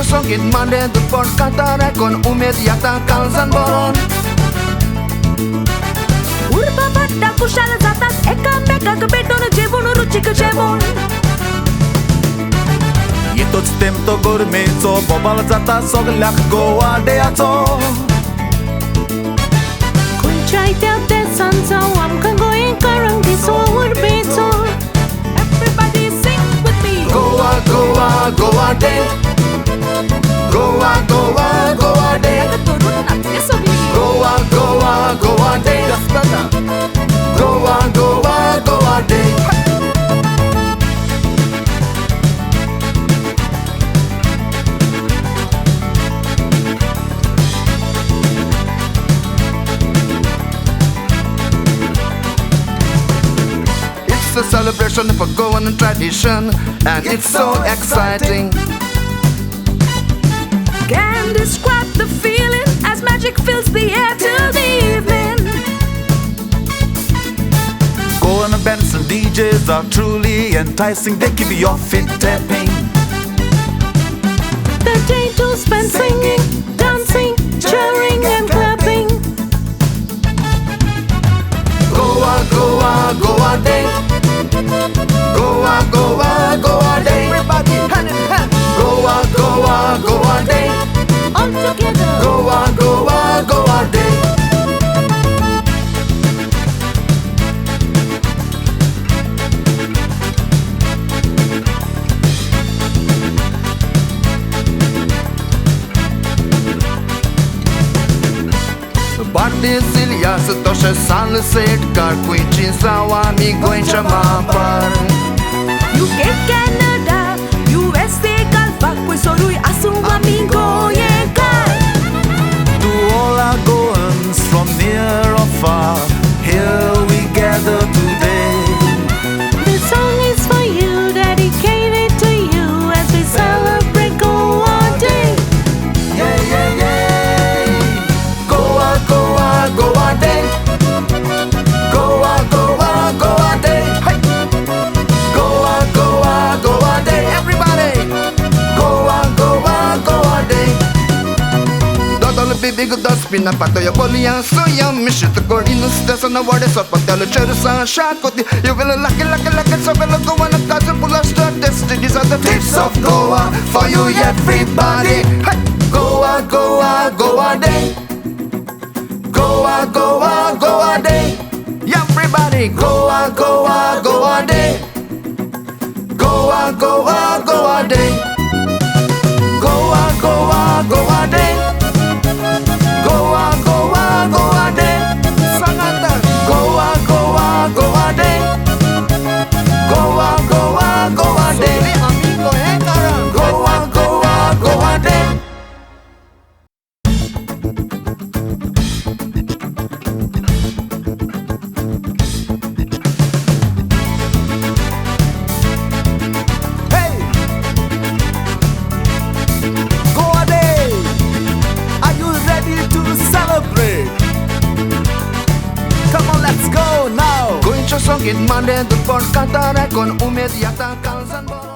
songit, mandde, dulpod, kantaram, aikon, umedh, ieta, kallzan, bhoron. Urba, vaddta, khuxal, zatat, mekak, bhetton, jhevun, ruchik, jevonn. I toți tem to gurmeco, bobal zata sogljak Goa Dayacho. Goenche te sansa, amkan goenche rangiso urbezo. Everybody sing with me. Goa Goa Goa Day. Goa Goa Goa Day. Goa Goa Goa Day. Goa Goa Goa Day. It's a celebration of a Goan tradition, and it's so exciting. Can't describe the feeling as magic fills the air till the evening. Goan bands and DJs are truly enticing. They keep your feet tapping. The day to spend singing, dancing, cheering and clapping. Goa Goa Goa Day. Goa Goa Goa Day. Everybody hand in hand. Goa Goa Goa Day. All together. Goa Goa Goa Day. Bardi Zilia să toșe sală set car cui cinsaua mi Goenche mapar. UK, Canada, USA, Galva, pui sorui asuma mingo yekai. To all our Goans from near or far, here we gather today. This song is for you, dedicated to you as we celebrate Goa Day. Yeah, yeah, yeah. Goa Goa Goa Day. Goa Goa Goa Day. Hey. Goa Goa Goa Day. Everybody. Goa Goa Goa Day. Dodol bibig dospina patoya bolia soya mishit gordinus desana wade sorpatelo cherusa shakoti. You will lucky so will go on a cousin pull us to destiny. These are the tips of Goa for you everybody. Hey. Goa Goa Goa Day. Goa Goa Goa Day. Everybody. Goa Goa Goa Day. Goa Goa Goa Day. Goa Goa Goa Day. Goa Goa Goa Day. Sangata. Goa Goa Goa Day. Goa Goa Goa Day. Goa Goa Goa Day. Hey! Goa Day! Are you ready to celebrate? Come on, let's go now! Goenche songit, mandde, dulpod, kantaram, aikon, umedh, ieta, kallzan, bhoron.